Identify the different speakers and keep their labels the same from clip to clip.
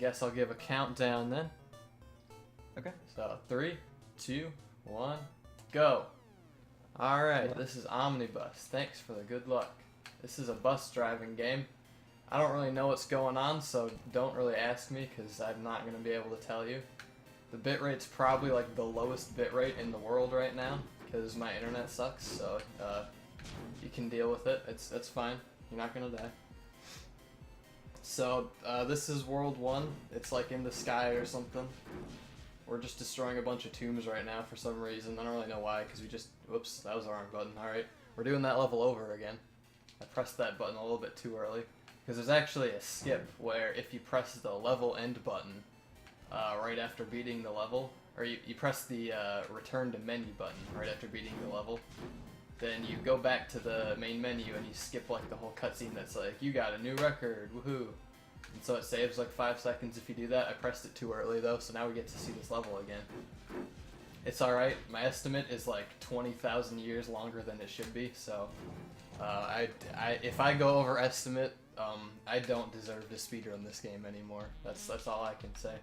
Speaker 1: guess I'll give a countdown then.
Speaker 2: Okay.
Speaker 1: So 3, 2, 1, go. Alright, this is Omnibus. Thanks for the good luck. This is a bus driving game. I don't really know what's going on, so don't really ask me because I'm not going to be able to tell you. The bitrate's probably like the lowest bitrate in the world right now because my internet sucks, so you can deal with it. It's fine. You're not going to die. So this is World 1. It's like in the sky or something. We're just destroying a bunch of tombs right now for some reason. I don't really know why, because we just... Whoops, that was the wrong button. Alright, we're doing that level over again. I pressed that button a little bit too early. Because there's actually a skip where if you press the level end button right after beating the level, or you press the return to menu button right after beating the level, then you go back to the main menu and you skip like the whole cutscene that's like, you got a new record, woohoo! And so it saves like 5 seconds if you do that. I pressed it too early though, so now we get to see this level again. It's alright, my estimate is like 20,000 years longer than it should be, so if I go over estimate, I don't deserve to speedrun this game anymore. That's all I can say.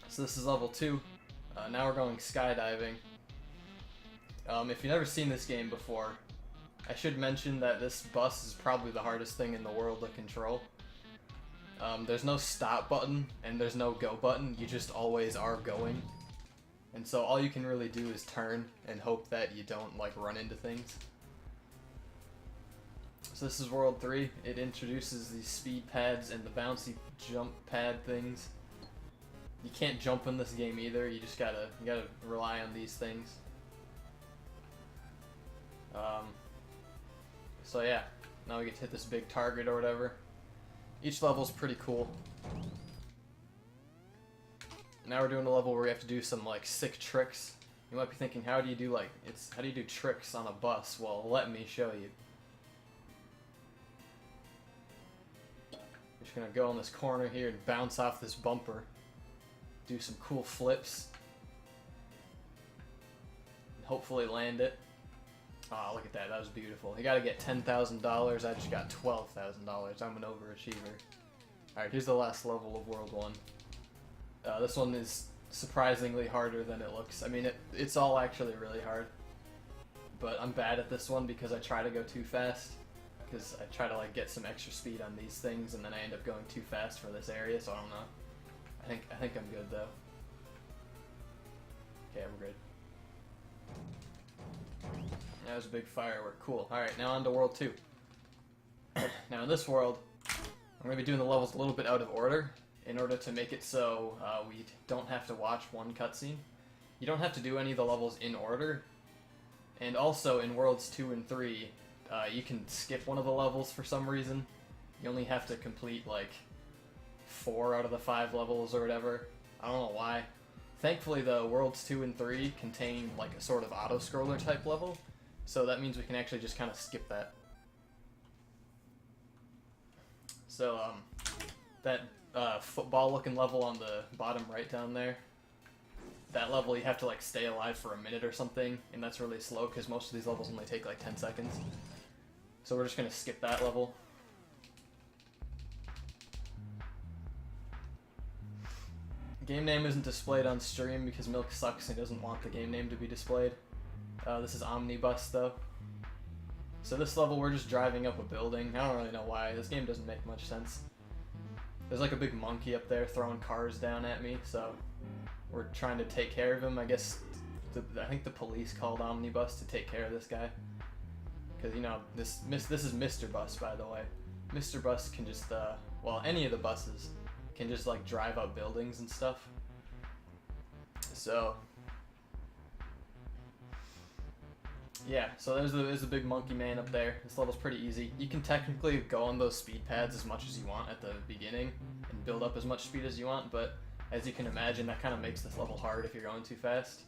Speaker 1: So this is level 2. Now we're going skydiving. If you've never seen this game before, I should mention that this bus is probably the hardest thing in the world to control. There's no stop button and there's no go button, you just always are going. And so all you can really do is turn and hope that you don't like run into things. So this is World 3. It introduces these speed pads and the bouncy jump pad things. You can't jump in this game either, you gotta rely on these things. So yeah, now we get to hit this big target or whatever. Each level's pretty cool. Now we're doing a level where we have to do some like sick tricks. You might be thinking, how do you do tricks on a bus? Well, let me show you. Just gonna go in this corner here and bounce off this bumper. Do some cool flips. And hopefully land it. Oh, look at that, that was beautiful. You gotta get $10,000, I just got $12,000. I'm an overachiever. Alright, here's the last level of World 1. This one is surprisingly harder than it looks. I mean, it's all actually really hard. But I'm bad at this one because I try to go too fast. Because I try to like get some extra speed on these things and then I end up going too fast for this area, so I don't know. I think I'm good though. Okay, we're good. That was a big firework. Cool. Alright, now on to World 2. Now in this world, I'm going to be doing the levels a little bit out of order in order to make it so we don't have to watch one cutscene. You don't have to do any of the levels in order. And also in Worlds 2 and 3, you can skip one of the levels for some reason. You only have to complete like 4 out of the 5 levels or whatever. I don't know why. Thankfully the Worlds 2 and 3 contain like a sort of auto-scroller type level. So that means we can actually just kind of skip that. So, that football-looking level on the bottom right down there, that level you have to like stay alive for a minute or something, and that's really slow because most of these levels only take like 10 seconds. So we're just going to skip that level. Game name isn't displayed on stream because Milk sucks and he doesn't want the game name to be displayed. This is Omnibus though. So this level we're just driving up a building. I don't really know why. This game doesn't make much sense. There's like a big monkey up there throwing cars down at me, so we're trying to take care of him. I guess I think the police called Omnibus to take care of this guy. Because, you know, this is Mr. Bus, by the way. Mr. Bus can just, well, any of the buses can just like drive up buildings and stuff. So yeah, so there's a big monkey man up there. This level's pretty easy. You can technically go on those speed pads as much as you want at the beginning and build up as much speed as you want, but as you can imagine, that kind of makes this level hard if you're going too fast.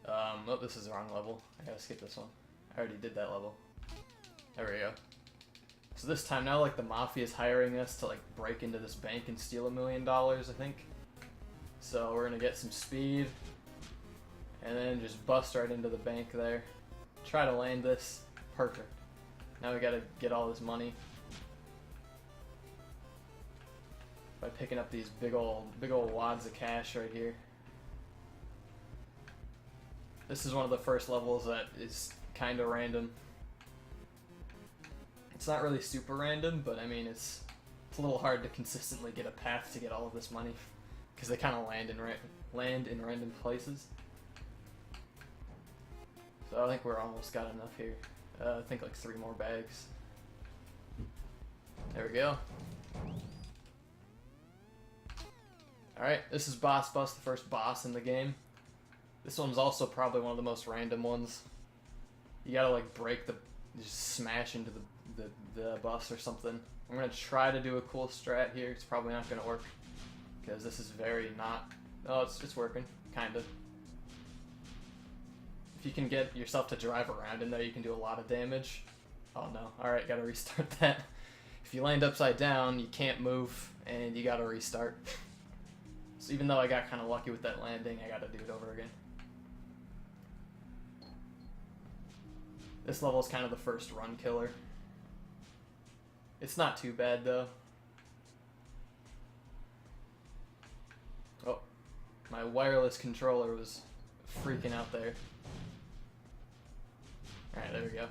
Speaker 1: Oh, this is the wrong level. I gotta skip this one. I already did that level. There we go. So this time now, like, the mafia is hiring us to like break into this bank and steal $1 million, I think. So we're gonna get some speed. And then just bust right into the bank there. Try to land this. Perfect. Now we gotta get all this money. If I up picking up these big old wads of cash right here. This is one of the first levels that is kind of random. It's not really super random, but I mean it's a little hard to consistently get a path to get all of this money because they kind of land in random places. So I think we're almost got enough here. I think like 3 more bags. There we go. Alright, this is Boss Bus, the first boss in the game. This one's also probably one of the most random ones. You gotta like just smash into the bus or something. I'm gonna try to do a cool strat here. It's probably not gonna work because this is very not. Oh, it's working, kinda. If you can get yourself to drive around in there, you can do a lot of damage. Oh no! All right, gotta restart that. If you land upside down, you can't move, and you gotta restart. So even though I got kind of lucky with that landing, I gotta do it over again. This level is kind of the first run killer. It's not too bad though. Oh, my wireless controller was freaking out there. Alright, there we go.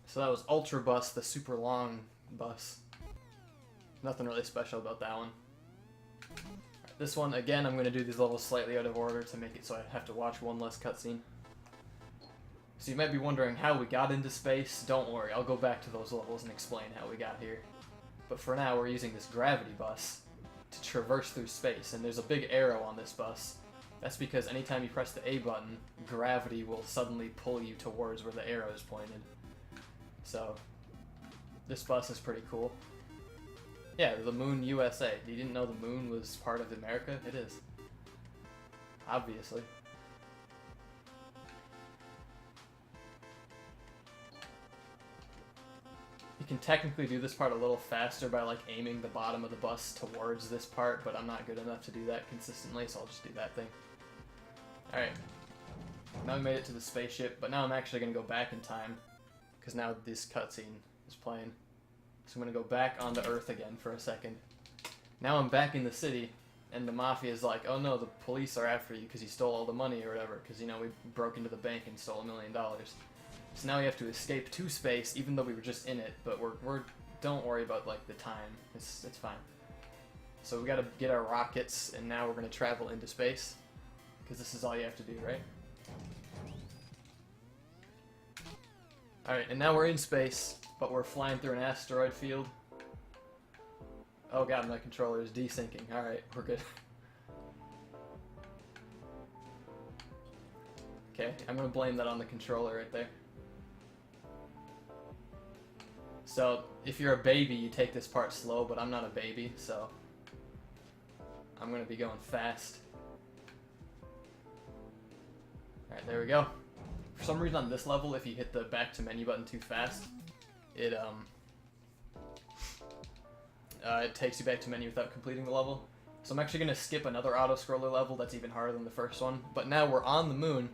Speaker 1: So that was Ultra Bus, the super long bus. Nothing really special about that one. Right, this one, again, I'm going to do these levels slightly out of order to make it so I have to watch one less cutscene. So you might be wondering how we got into space. Don't worry, I'll go back to those levels and explain how we got here. But for now, we're using this gravity bus to traverse through space, and there's a big arrow on this bus. That's because anytime you press the A button, gravity will suddenly pull you towards where the arrow is pointed. So, this bus is pretty cool. Yeah, the Moon USA. You didn't know the moon was part of America? It is. Obviously. You can technically do this part a little faster by like aiming the bottom of the bus towards this part, but I'm not good enough to do that consistently, so I'll just do that thing. Alright. Now we made it to the spaceship, but now I'm actually going to go back in time, because now this cutscene is playing. So I'm going to go back onto Earth again for a second. Now I'm back in the city, and the Mafia is like, oh no, the police are after you because you stole all the money or whatever, because, you know, we broke into the bank and stole $1 million. So now we have to escape to space, even though we were just in it, but don't worry about, like, the time. It's fine. So we gotta get our rockets, and now we're gonna travel into space, because this is all you have to do, right? Alright, and now we're in space, but we're flying through an asteroid field. Oh god, my controller is desyncing. Alright, we're good. Okay, I'm gonna blame that on the controller right there. So, if you're a baby, you take this part slow, but I'm not a baby, so I'm gonna be going fast. Alright, there we go. For some reason on this level, if you hit the back to menu button too fast, it takes you back to menu without completing the level. So I'm actually gonna skip another auto-scroller level that's even harder than the first one. But now we're on the moon,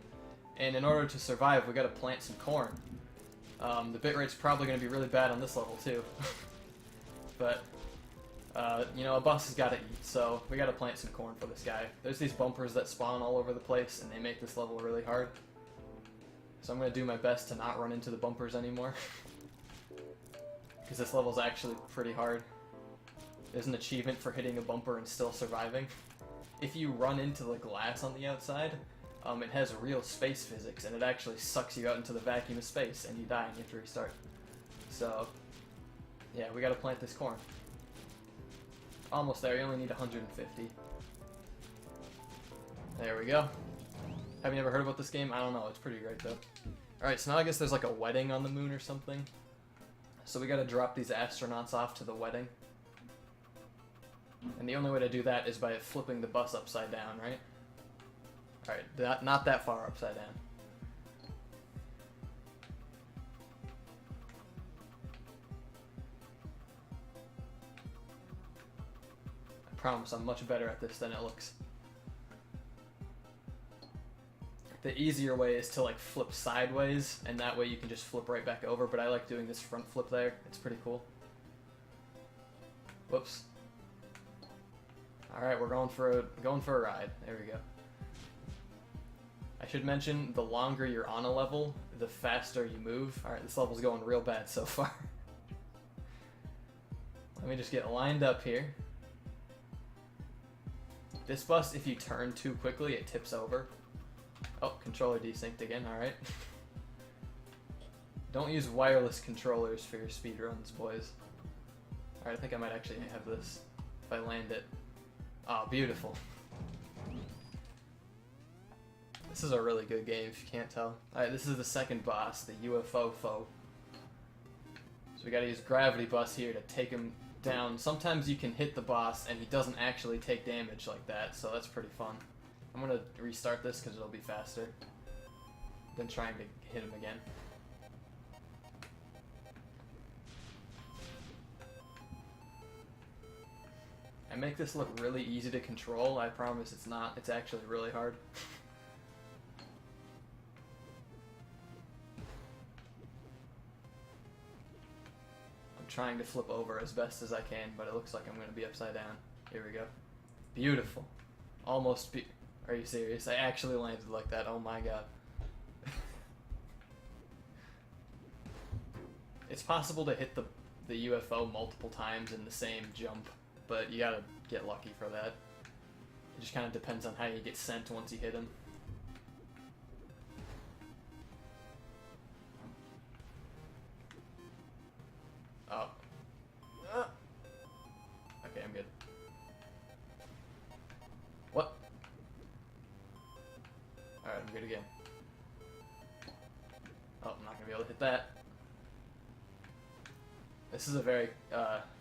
Speaker 1: and in order to survive, we gotta plant some corn. The bitrate's probably going to be really bad on this level, too. But, you know, a bus has got to eat, so we got to plant some corn for this guy. There's these bumpers that spawn all over the place, and they make this level really hard. So I'm going to do my best to not run into the bumpers anymore. Because this level's actually pretty hard. There's an achievement for hitting a bumper and still surviving. If you run into the glass on the outside, it has real space physics, and it actually sucks you out into the vacuum of space, and you die and you have to restart. So, yeah, we gotta plant this corn. Almost there, you only need 150. There we go. Have you ever heard about this game? I don't know, it's pretty great though. Alright, so now I guess there's like a wedding on the moon or something. So we gotta drop these astronauts off to the wedding. And the only way to do that is by flipping the bus upside down, right? Alright, not that far upside down. I promise I'm much better at this than it looks. The easier way is to like flip sideways, and that way you can just flip right back over, but I like doing this front flip there. It's pretty cool. Whoops. Alright, we're going for a ride. There we go. I should mention, the longer you're on a level, the faster you move. Alright, this level's going real bad so far. Let me just get lined up here. This bus, if you turn too quickly, it tips over. Oh, controller desynced again, alright. Don't use wireless controllers for your speedruns, boys. Alright, I think I might actually have this if I land it. Oh, beautiful. This is a really good game if you can't tell. Alright, this is the second boss, the UFO foe. So we gotta use Gravity Bus here to take him down. Sometimes you can hit the boss and he doesn't actually take damage like that, so that's pretty fun. I'm gonna restart this because it'll be faster than trying to hit him again. I make this look really easy to control. I promise it's not. It's actually really hard. I'm trying to flip over as best as I can, but it looks like I'm going to be upside down. Here we go. Beautiful. Almost Are you serious? I actually landed like that. Oh my god. It's possible to hit the UFO multiple times in the same jump, but you gotta get lucky for that. It just kind of depends on how you get sent once you hit him. Oh. Okay, I'm good. What? Alright, I'm good again. Oh, I'm not gonna be able to hit that. This is a very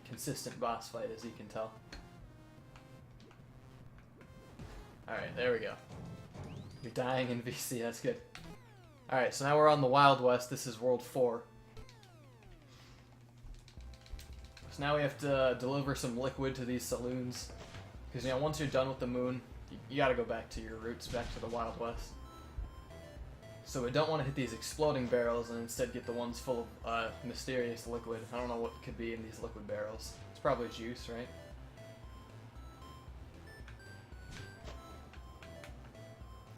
Speaker 1: consistent boss fight, as you can tell. Alright, there we go. You're dying in VC, that's good. Alright, so now we're on the Wild West. This is World 4. So now we have to deliver some liquid to these saloons. Because, you know, once you're done with the moon, you gotta go back to your roots, back to the Wild West. So we don't want to hit these exploding barrels and instead get the ones full of mysterious liquid. I don't know what could be in these liquid barrels. It's probably juice, right?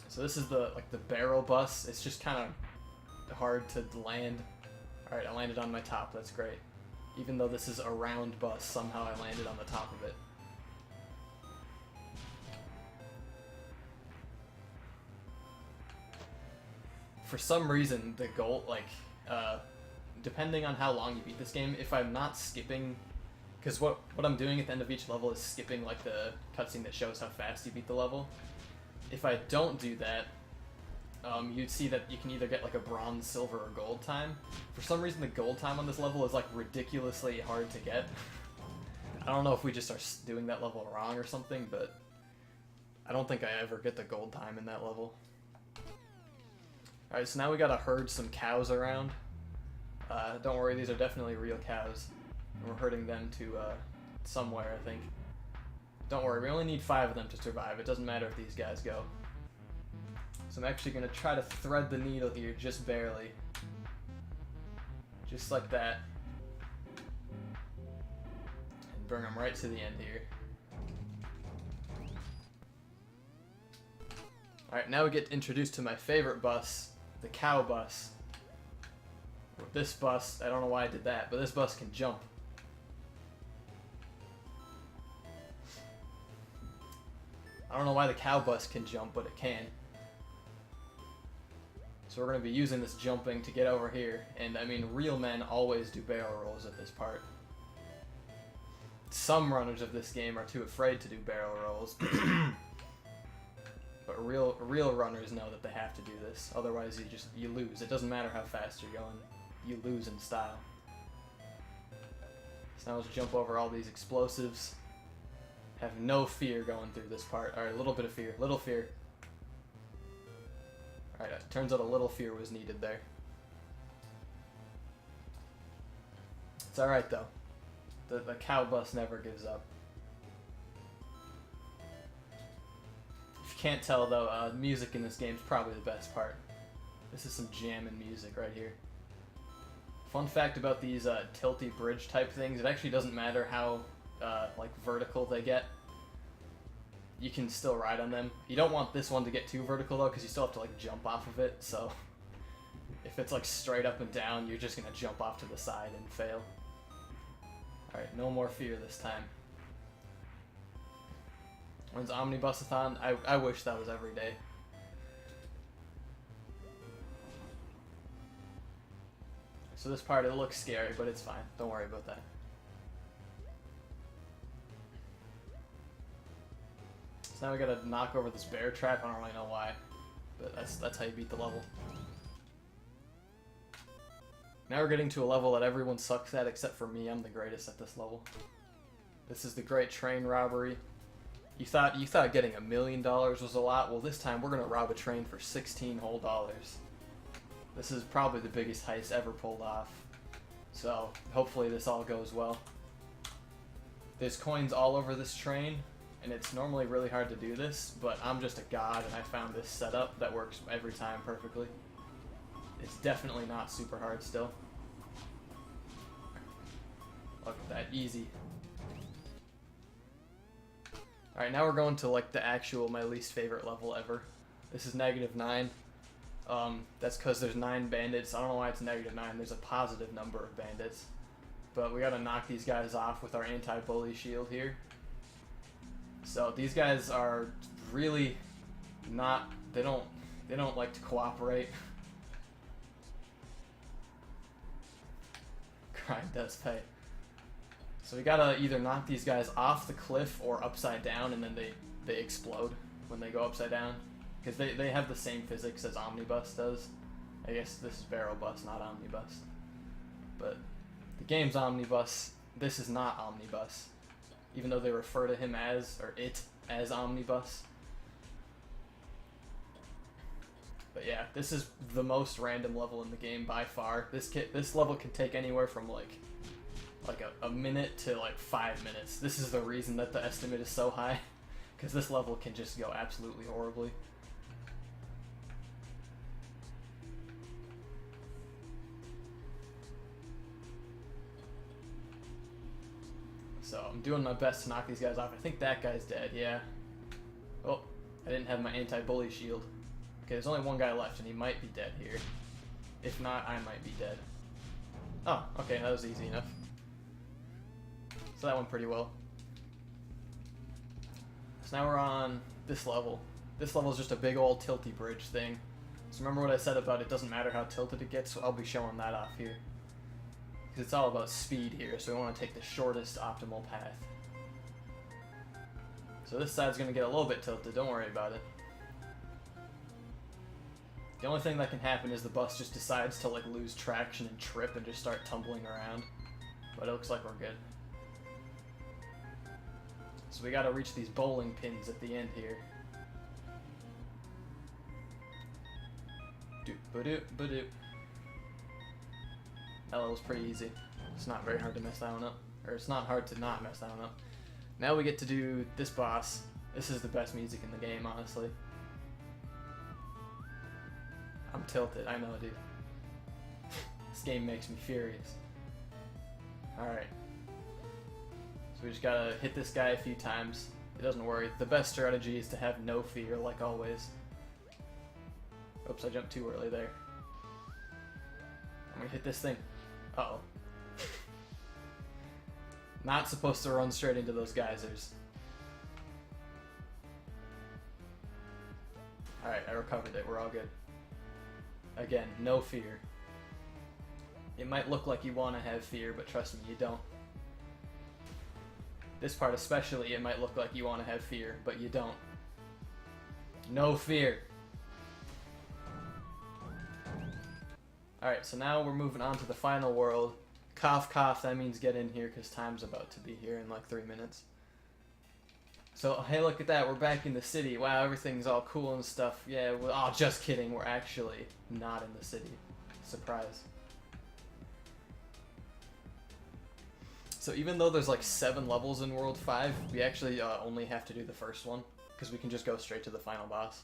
Speaker 1: So this is the barrel bus. It's just kind of hard to land. Alright, I landed on my top. That's great. Even though this is a round bus, somehow I landed on the top of it. For some reason, the goal, depending on how long you beat this game, if I'm not skipping, because what I'm doing at the end of each level is skipping, like, the cutscene that shows how fast you beat the level. If I don't do that, you'd see that you can either get, like, a bronze, silver, or gold time. For some reason, the gold time on this level is, like, ridiculously hard to get. I don't know if we just are doing that level wrong or something, but I don't think I ever get the gold time in that level. Alright, so now we gotta herd some cows around. Don't worry, these are definitely real cows. And we're herding them to somewhere, I think. Don't worry, we only need 5 of them to survive. It doesn't matter if these guys go. So I'm actually gonna try to thread the needle here, just barely. Just like that. And bring them right to the end here. Alright, now we get introduced to my favorite bus. The cow bus. With this bus, I don't know why I did that, but this bus can jump. I don't know why the cow bus can jump, but it can. So we're going to be using this jumping to get over here. And I mean, real men always do barrel rolls at this part. Some runners of this game are too afraid to do barrel rolls. But real runners know that they have to do this. Otherwise, you lose. It doesn't matter how fast you're going. You lose in style. So now let's jump over all these explosives. Have no fear going through this part. Alright, a little bit of fear. Little fear. Alright, it turns out a little fear was needed there. It's alright, though. The cow bus never gives up. If you can't tell though, music in this game is probably the best part. This is some jamming music right here. Fun fact about these tilty bridge type things, it actually doesn't matter how like vertical they get. You can still ride on them. You don't want this one to get too vertical though, because you still have to like jump off of it, so if it's like straight up and down, you're just gonna jump off to the side and fail. Alright, no more fear this time. When's Omnibusathon? I wish that was every day. So this part, it looks scary, but it's fine. Don't worry about that. So now we gotta knock over this bear trap. I don't really know why, but that's how you beat the level. Now we're getting to a level that everyone sucks at except for me. I'm the greatest at this level. This is the Great Train Robbery. You thought getting $1 million was a lot? Well, this time we're gonna rob a train for $16 whole. This is probably the biggest heist ever pulled off. So hopefully this all goes well. There's coins all over this train, and it's normally really hard to do this, but I'm just a god and I found this setup that works every time perfectly. It's definitely not super hard still. Look at that, easy. Alright, now we're going to like the actual, my least favorite level ever. This is -9. That's because there's 9 bandits. I don't know why it's -9. There's a positive number of bandits. But we gotta knock these guys off with our anti-bully shield here. So these guys are really not, they don't like to cooperate. Crime does pay. So we gotta either knock these guys off the cliff or upside down, and then they explode when they go upside down. Because they have the same physics as Omnibus does. I guess this is Barrel Bus, not Omnibus. But the game's Omnibus. This is not Omnibus. Even though they refer to him as, or it, as Omnibus. But yeah, this is the most random level in the game by far. This level can take anywhere from like a minute to like 5 minutes. This is the reason that the estimate is so high, because this level can just go absolutely horribly. So I'm doing my best to knock these guys off. I think that guy's dead, yeah. Oh, I didn't have my anti-bully shield. Okay, there's only one guy left, and he might be dead here. If not, I might be dead. Oh, okay, that was easy enough. So that went pretty well. So now we're on this level. This level is just a big old tilty bridge thing. So remember what I said about it doesn't matter how tilted it gets, so I'll be showing that off here. Because it's all about speed here, so we want to take the shortest optimal path. So this side's going to get a little bit tilted, don't worry about it. The only thing that can happen is the bus just decides to like lose traction and trip and just start tumbling around. But it looks like we're good. So we gotta reach these bowling pins at the end here. Doop-ba-doop-ba-doop. That level's pretty easy. It's not very hard to mess that one up. Or it's not hard to not mess that one up. Now we get to do this boss. This is the best music in the game, honestly. I'm tilted, I know, dude. This game makes me furious. Alright. So we just gotta hit this guy a few times. It doesn't worry. The best strategy is to have no fear, like always. Oops, I jumped too early there. I'm gonna hit this thing. Uh-oh. Not supposed to run straight into those geysers. Alright, I recovered it. We're all good. Again, no fear. It might look like you want to have fear, but trust me, you don't. This part especially, it might look like you want to have fear, but you don't. No fear. Alright, so now we're moving on to the final world. Cough, cough, that means get in here, because time's about to be here in like 3 minutes. So, hey, look at that, we're back in the city. Wow, everything's all cool and stuff. Yeah, oh, just kidding, we're actually not in the city. Surprise. So even though there's like 7 levels in World 5, we actually only have to do the first one. because we can just go straight to the final boss.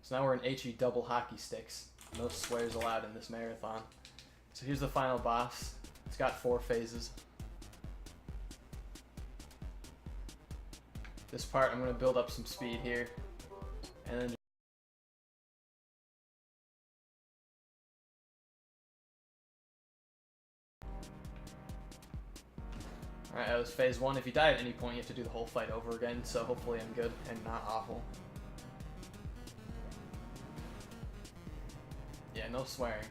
Speaker 1: So now we're in HE double hockey sticks. No swears allowed in this marathon. So here's the final boss. It's got 4 phases. This part, I'm going to build up some speed here. And then alright, that was phase 1. If you die at any point, you have to do the whole fight over again, so hopefully I'm good and not awful. Yeah, no swearing.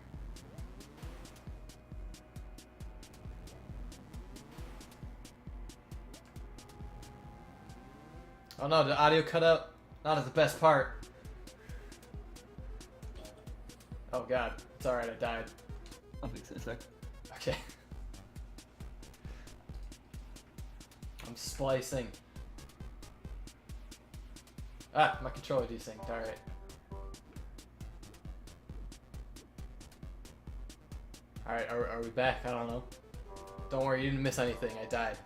Speaker 1: Oh no, the audio cut out. Not at the best part. Oh god, it's alright, I died.
Speaker 2: I'll fix it in a sec.
Speaker 1: Okay. I'm splicing. Ah, my controller desynced, alright. Alright, are we back? I don't know. Don't worry, you didn't miss anything, I died.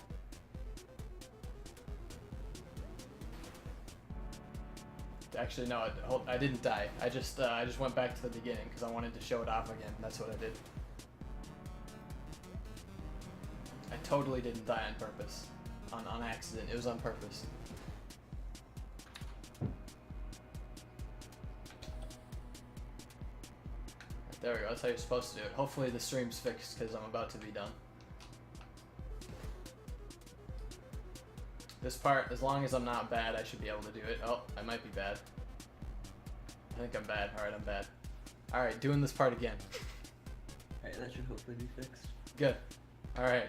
Speaker 1: Actually, no, I didn't die. I just went back to the beginning because I wanted to show it off again. That's what I did. I totally didn't die on purpose. On accident. It was on purpose. There we go. That's how you're supposed to do it. Hopefully the stream's fixed because I'm about to be done. This part, as long as I'm not bad, I should be able to do it. Oh, I might be bad. I think I'm bad. Alright, I'm bad. Alright, doing this part again.
Speaker 2: Alright, that should hopefully be fixed.
Speaker 1: Good. Alright.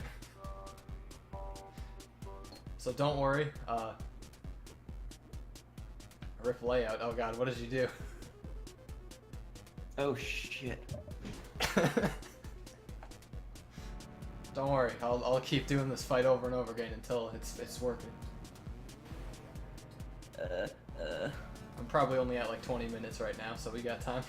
Speaker 1: So don't worry. Rip layout. Oh god, what did you do?
Speaker 2: Oh shit.
Speaker 1: Don't worry, I'll keep doing this fight over and over again until it's working. I'm probably only at like 20 minutes right now, so we got time.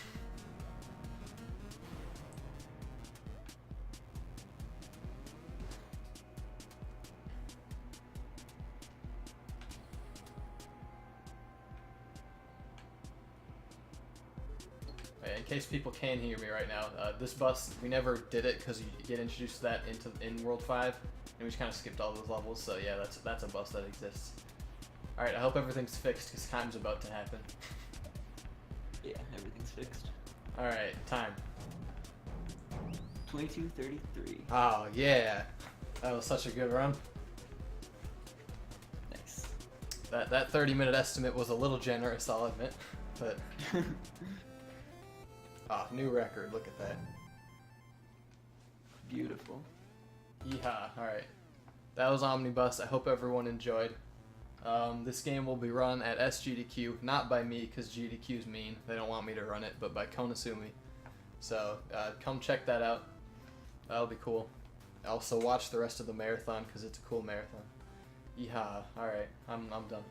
Speaker 1: In case people can hear me right now, this bus, we never did it because you get introduced to that in World 5, and we just kind of skipped all those levels, so yeah, that's a bus that exists. Alright, I hope everything's fixed because time's about to happen.
Speaker 2: Yeah, everything's fixed.
Speaker 1: Alright, time.
Speaker 2: 22:33.
Speaker 1: Oh, yeah. That was such a good run.
Speaker 2: Nice.
Speaker 1: That 30-minute estimate was a little generous, I'll admit, but... Ah, new record, look at that.
Speaker 2: Beautiful.
Speaker 1: Yeehaw, alright. That was Omnibus, I hope everyone enjoyed. This game will be run at SGDQ, not by me, because GDQ's mean. They don't want me to run it, but by Konosumi. So, come check that out. That'll be cool. Also, watch the rest of the marathon, because it's a cool marathon. Yeehaw, alright, I'm done.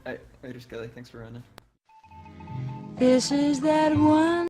Speaker 2: Alright, later Skelly, thanks for running.
Speaker 3: This is that one.